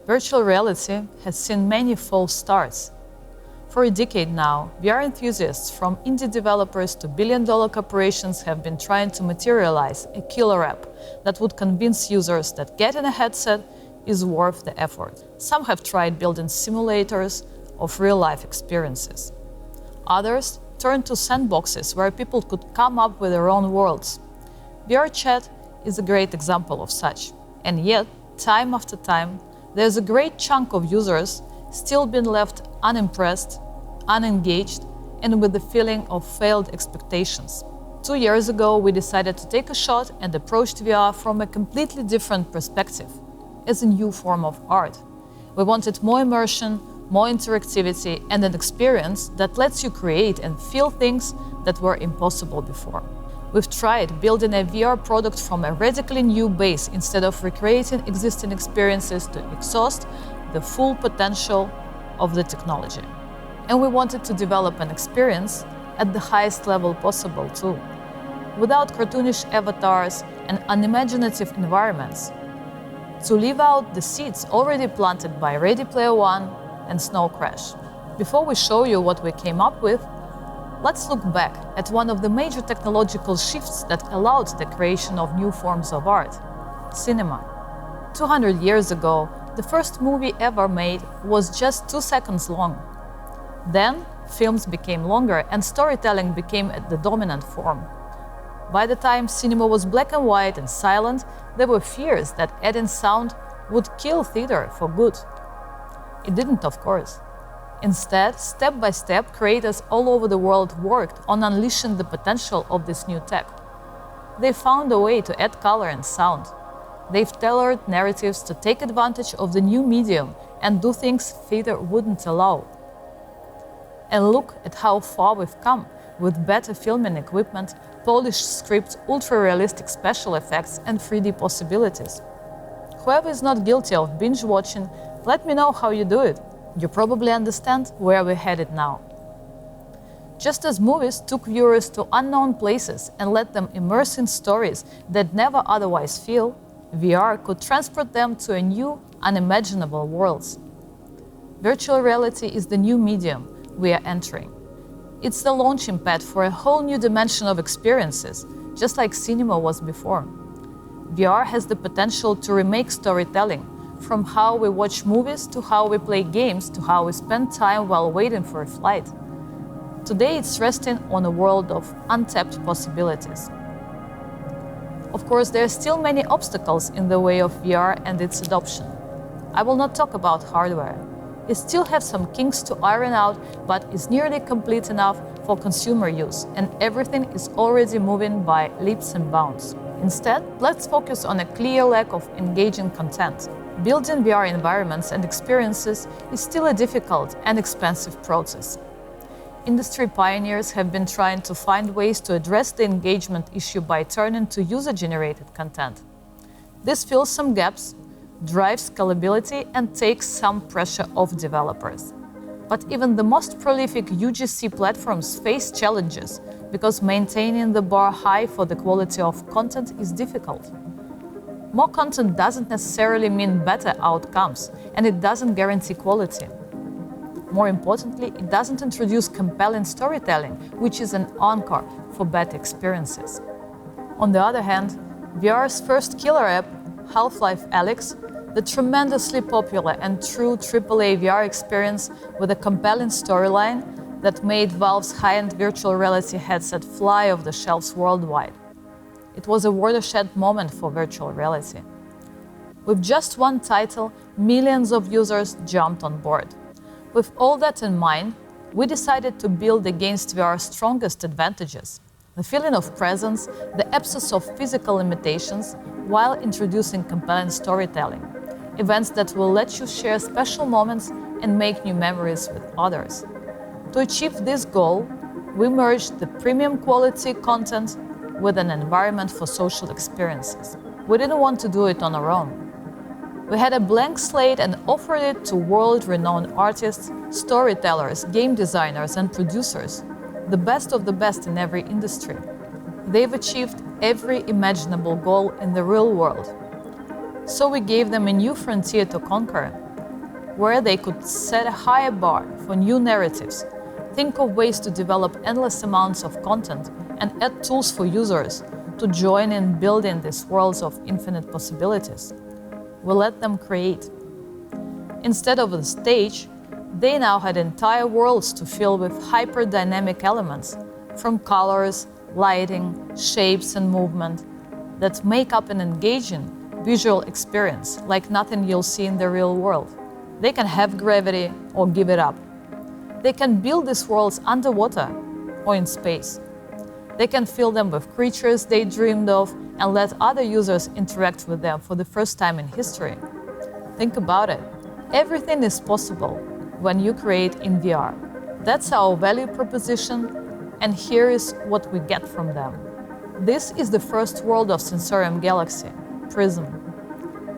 Virtual reality has seen many false starts. For a decade now, VR enthusiasts from indie developers to billion-dollar corporations have been trying to materialize a killer app that would convince users that getting a headset is worth the effort. Some have tried building simulators of real-life experiences. Others turned to sandboxes where people could come up with their own worlds. VR chat is a great example of such. And yet, time after time, there's a great chunk of users still being left unimpressed, unengaged, and with the feeling of failed expectations. 2 years ago, we decided to take a shot and approached VR from a completely different perspective, as a new form of art. We wanted more immersion, more interactivity, and an experience that lets you create and feel things that were impossible before. We've tried building a VR product from a radically new base instead of recreating existing experiences to exhaust the full potential of the technology. And we wanted to develop an experience at the highest level possible too, without cartoonish avatars and unimaginative environments, to leave out the seeds already planted by Ready Player One and Snow Crash. Before we show you what we came up with, let's look back at one of the major technological shifts that allowed the creation of new forms of art: cinema. 200 years ago, the first movie ever made was just 2 seconds long. Then, films became longer and storytelling became the dominant form. By the time cinema was black and white and silent, there were fears that adding sound would kill theater for good. It didn't, of course. Instead, step by step, creators all over the world worked on unleashing the potential of this new tech. They found a way to add color and sound. They've tailored narratives to take advantage of the new medium and do things theater wouldn't allow. And look at how far we've come with better filming equipment, polished scripts, ultra-realistic special effects, and 3D possibilities. Whoever is not guilty of binge watching, let me know how you do it. You probably understand where we're headed now. Just as movies took viewers to unknown places and let them immerse in stories they'd never otherwise feel, VR could transport them to a new, unimaginable worlds. Virtual reality is the new medium we are entering. It's the launching pad for a whole new dimension of experiences, just like cinema was before. VR has the potential to remake storytelling, from how we watch movies to how we play games to how we spend time while waiting for a flight. Today it's resting on a world of untapped possibilities. Of course, there are still many obstacles in the way of VR and its adoption. I will not talk about hardware. It still has some kinks to iron out, but is nearly complete enough for consumer use, and everything is already moving by leaps and bounds. Instead, let's focus on a clear lack of engaging content. Building VR environments and experiences is still a difficult and expensive process. Industry pioneers have been trying to find ways to address the engagement issue by turning to user-generated content. This fills some gaps, drives scalability, and takes some pressure off developers. But even the most prolific UGC platforms face challenges because maintaining the bar high for the quality of content is difficult. More content doesn't necessarily mean better outcomes, and it doesn't guarantee quality. More importantly, it doesn't introduce compelling storytelling, which is an anchor for better experiences. On the other hand, VR's first killer app, Half-Life Alyx, the tremendously popular and true AAA VR experience with a compelling storyline that made Valve's high-end virtual reality headset fly off the shelves worldwide. It was a watershed moment for virtual reality. With just one title, millions of users jumped on board. With all that in mind, we decided to build against VR's strongest advantages: the feeling of presence, the absence of physical limitations, while introducing compelling storytelling, events that will let you share special moments and make new memories with others. To achieve this goal, we merged the premium quality content with an environment for social experiences. We didn't want to do it on our own. We had a blank slate and offered it to world-renowned artists, storytellers, game designers, and producers, the best of the best in every industry. They've achieved every imaginable goal in the real world. So we gave them a new frontier to conquer, where they could set a higher bar for new narratives, think of ways to develop endless amounts of content, and add tools for users to join in building these worlds of infinite possibilities. We let them create. Instead of a stage, they now had entire worlds to fill with hyper-dynamic elements, from colors, lighting, shapes, and movement, that make up an engaging visual experience like nothing you'll see in the real world. They can have gravity or give it up. They can build these worlds underwater or in space. They can fill them with creatures they dreamed of and let other users interact with them for the first time in history. Think about it. Everything is possible when you create in VR. That's our value proposition, and here is what we get from them. This is the first world of Sensorium Galaxy, Prism.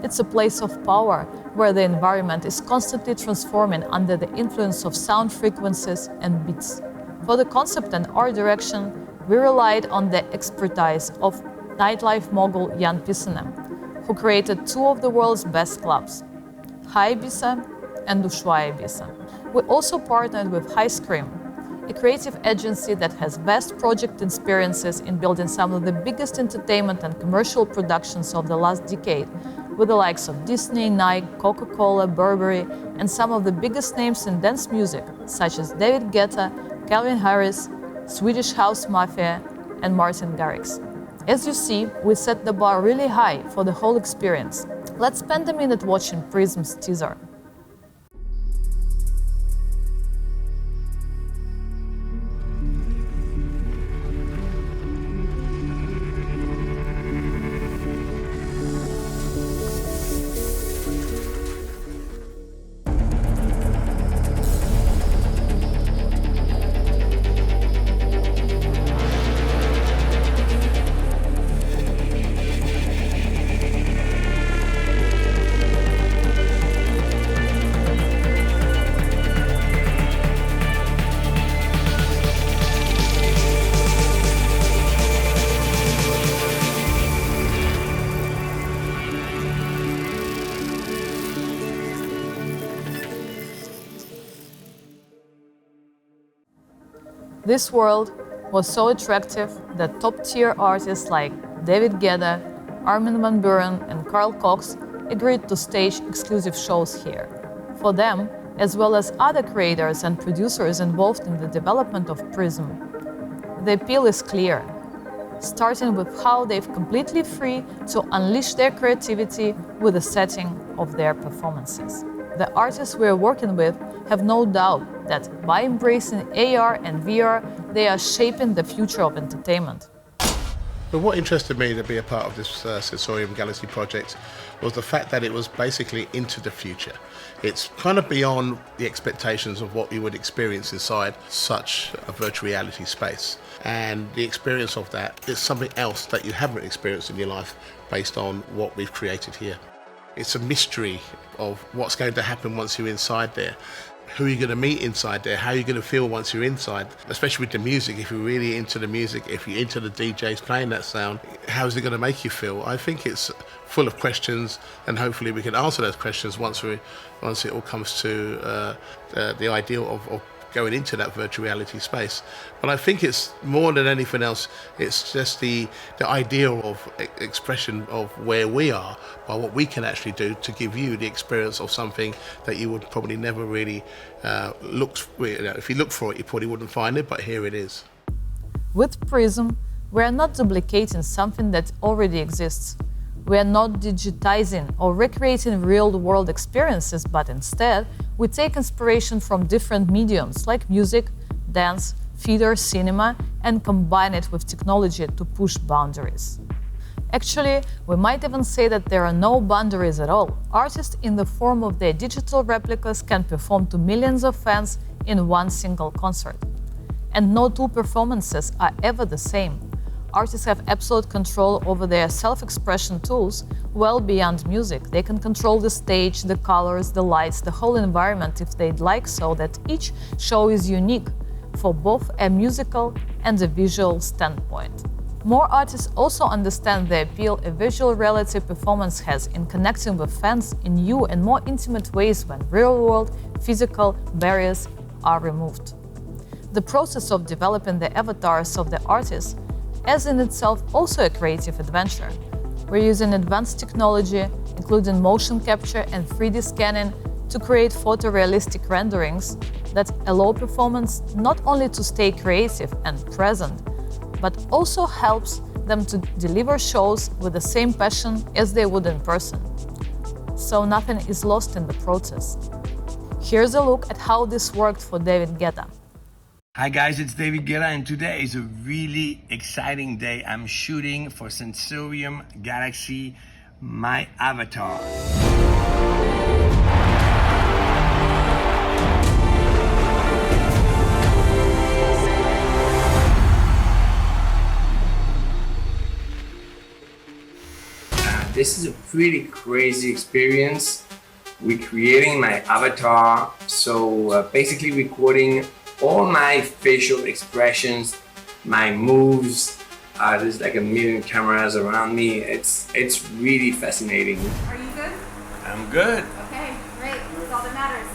It's a place of power where the environment is constantly transforming under the influence of sound frequencies and beats. For the concept and art direction, we relied on the expertise of nightlife mogul Jan Pissanen, who created two of the world's best clubs, High Ibiza and Ushuaia Ibiza. We also partnered with High Scream, a creative agency that has vast project experiences in building some of the biggest entertainment and commercial productions of the last decade, with the likes of Disney, Nike, Coca-Cola, Burberry, and some of the biggest names in dance music, such as David Guetta, Calvin Harris, Swedish House Mafia, and Martin Garrix. As you see, we set the bar really high for the whole experience. Let's spend a minute watching Prism's teaser. This world was so attractive that top-tier artists like David Guetta, Armin van Buuren, and Carl Cox agreed to stage exclusive shows here. For them, as well as other creators and producers involved in the development of Prism, the appeal is clear, starting with how they're completely free to unleash their creativity with the setting of their performances. The artists we're working with have no doubt that by embracing AR and VR, they are shaping the future of entertainment. But what interested me to be a part of this Sensorium Galaxy project was the fact that it was basically into the future. It's kind of beyond the expectations of what you would experience inside such a virtual reality space. And the experience of that is something else that you haven't experienced in your life based on what we've created here. It's a mystery of what's going to happen once you're inside there. Who are you going to meet inside there? How are you going to feel once you're inside? Especially with the music, if you're really into the music, if you're into the DJs playing that sound, how is it going to make you feel? I think it's full of questions, and hopefully we can answer those questions once it all comes to the ideal of going into that virtual reality space. But I think it's more than anything else, it's just the ideal of expression of where we are by what we can actually do to give you the experience of something that you would probably never really look for. If you look for it, you probably wouldn't find it, but here it is. With Prism, we are not duplicating something that already exists. We are not digitizing or recreating real-world experiences, but instead, we take inspiration from different mediums like music, dance, theater, cinema, and combine it with technology to push boundaries. Actually, we might even say that there are no boundaries at all. Artists in the form of their digital replicas can perform to millions of fans in one single concert. And no two performances are ever the same. Artists have absolute control over their self-expression tools well beyond music. They can control the stage, the colors, the lights, the whole environment if they'd like, so that each show is unique for both a musical and a visual standpoint. More artists also understand the appeal a virtual reality performance has in connecting with fans in new and more intimate ways when real-world, physical barriers are removed. The process of developing the avatars of the artists is in itself also a creative adventure. We're using advanced technology, including motion capture and 3D scanning, to create photorealistic renderings that allow performance not only to stay creative and present, but also helps them to deliver shows with the same passion as they would in person. So nothing is lost in the process. Here's a look at how this worked for David Guetta. Hi guys, it's David Guetta, and today is a really exciting day. I'm shooting for Sensorium Galaxy, my avatar. This is a pretty crazy experience. We're creating my avatar, so basically recording all my facial expressions, my moves. There's like 1 million cameras around me. It's really fascinating. Are you good? I'm good. Okay, great. That's all that matters.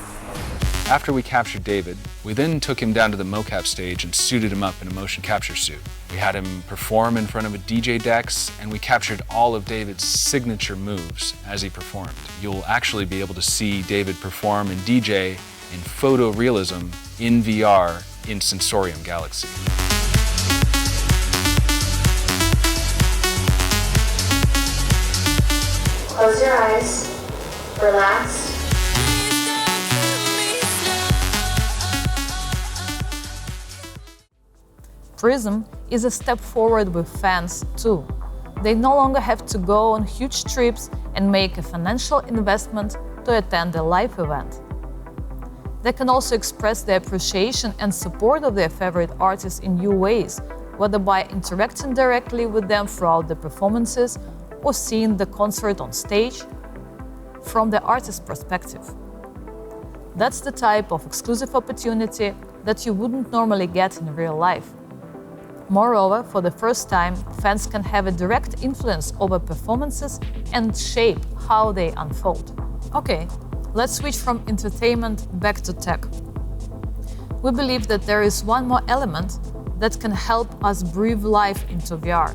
After we captured David, we then took him down to the mocap stage and suited him up in a motion capture suit. We had him perform in front of a DJ decks, and we captured all of David's signature moves as he performed. You'll actually be able to see David perform and DJ in photorealism in VR in Sensorium Galaxy. Close your eyes, relax. Prism is a step forward with fans too. They no longer have to go on huge trips and make a financial investment to attend a live event. They can also express their appreciation and support of their favorite artists in new ways, whether by interacting directly with them throughout the performances or seeing the concert on stage from the artist's perspective. That's the type of exclusive opportunity that you wouldn't normally get in real life. Moreover, for the first time, fans can have a direct influence over performances and shape how they unfold. Okay, let's switch from entertainment back to tech. We believe that there is one more element that can help us breathe life into VR: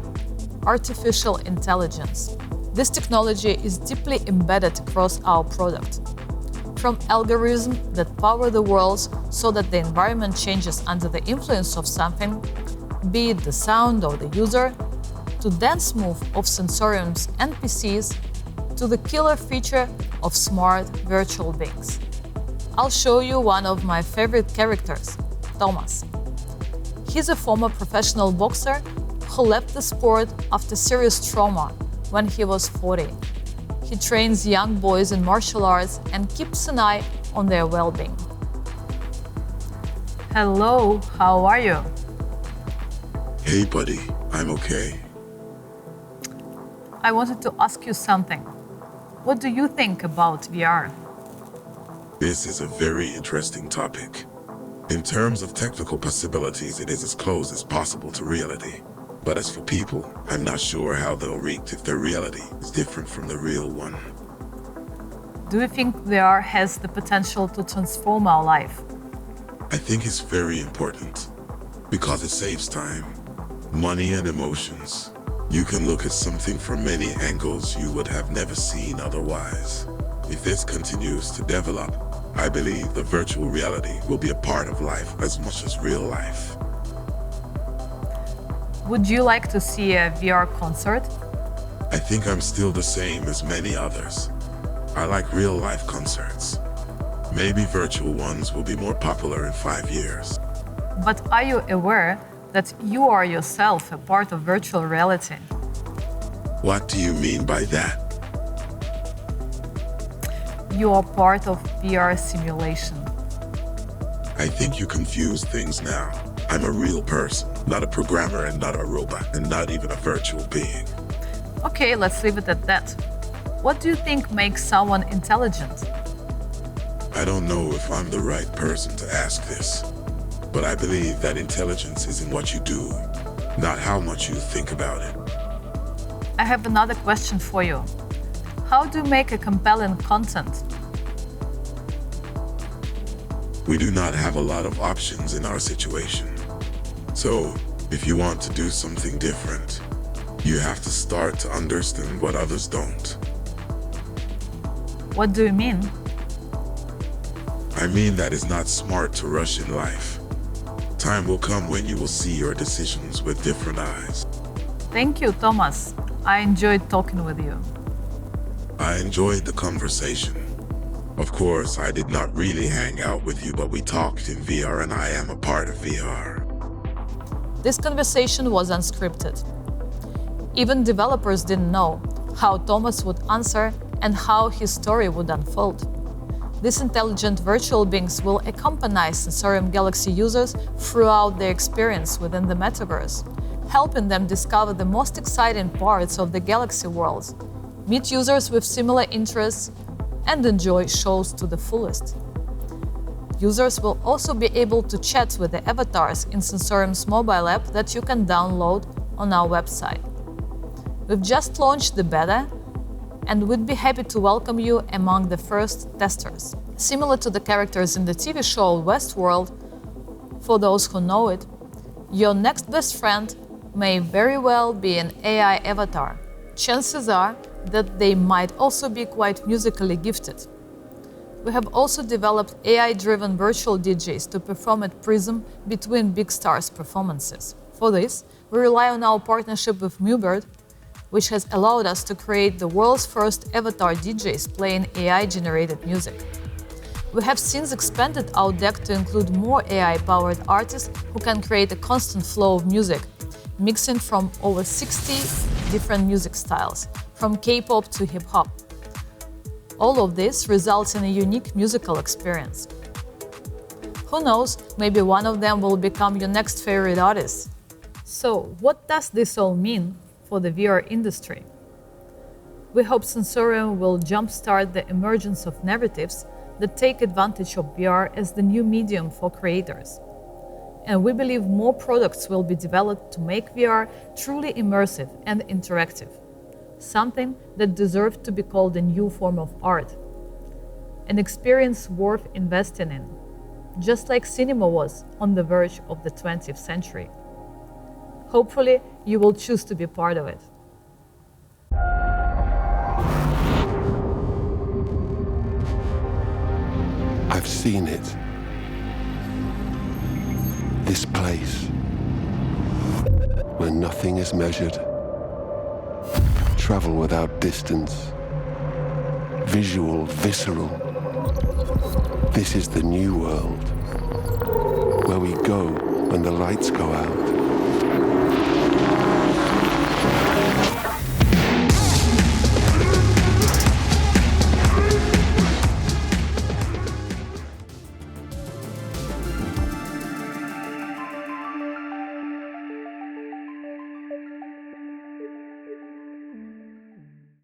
artificial intelligence. This technology is deeply embedded across our product. From algorithms that power the worlds so that the environment changes under the influence of something, be it the sound or the user, to dance move of Sensorium's NPCs, to the killer feature of smart virtual beings. I'll show you one of my favorite characters, Thomas. He's a former professional boxer who left the sport after serious trauma when he was 40. He trains young boys in martial arts and keeps an eye on their well-being. Hello, how are you? Hey buddy, I'm okay. I wanted to ask you something. What do you think about VR? This is a very interesting topic. In terms of technical possibilities, it is as close as possible to reality. But as for people, I'm not sure how they'll react if their reality is different from the real one. Do you think VR has the potential to transform our life? I think it's very important because it saves time, money, and emotions. You can look at something from many angles you would have never seen otherwise. If this continues to develop, I believe the virtual reality will be a part of life as much as real life. Would you like to see a VR concert? I think I'm still the same as many others. I like real-life concerts. Maybe virtual ones will be more popular in 5 years. But are you aware that you are yourself a part of virtual reality? What do you mean by that? You are part of VR simulation. I think you confuse things now. I'm a real person, not a programmer and not a robot, and not even a virtual being. Okay, let's leave it at that. What do you think makes someone intelligent? I don't know if I'm the right person to ask this, but I believe that intelligence is in what you do, not how much you think about it. I have another question for you. How do you make a compelling content? We do not have a lot of options in our situation. So, if you want to do something different, you have to start to understand what others don't. What do you mean? I mean that it's not smart to rush in life. Time will come when you will see your decisions with different eyes. Thank you, Thomas. I enjoyed talking with you. I enjoyed the conversation. Of course, I did not really hang out with you, but we talked in VR and I am a part of VR. This conversation was unscripted. Even developers didn't know how Thomas would answer and how his story would unfold. These intelligent virtual beings will accompany Sensorium Galaxy users throughout their experience within the metaverse, helping them discover the most exciting parts of the Galaxy worlds, meet users with similar interests, and enjoy shows to the fullest. Users will also be able to chat with the avatars in Sensorium's mobile app that you can download on our website. We've just launched the beta, and we'd be happy to welcome you among the first testers. Similar to the characters in the TV show Westworld, for those who know it, your next best friend may very well be an AI avatar. Chances are that they might also be quite musically gifted. We have also developed AI-driven virtual DJs to perform at Prism between big stars' performances. For this, we rely on our partnership with Mubird, which has allowed us to create the world's first avatar DJs playing AI-generated music. We have since expanded our deck to include more AI-powered artists who can create a constant flow of music, mixing from over 60 different music styles, from K-pop to hip-hop. All of this results in a unique musical experience. Who knows, maybe one of them will become your next favorite artist. So, what does this all mean for the VR industry? We hope Sensorium will jumpstart the emergence of narratives that take advantage of VR as the new medium for creators. And we believe more products will be developed to make VR truly immersive and interactive, something that deserves to be called a new form of art, an experience worth investing in, just like cinema was on the verge of the 20th century. Hopefully, you will choose to be part of it. I've seen it. This place, where nothing is measured. Travel without distance. Visual, visceral. This is the new world, where we go when the lights go out.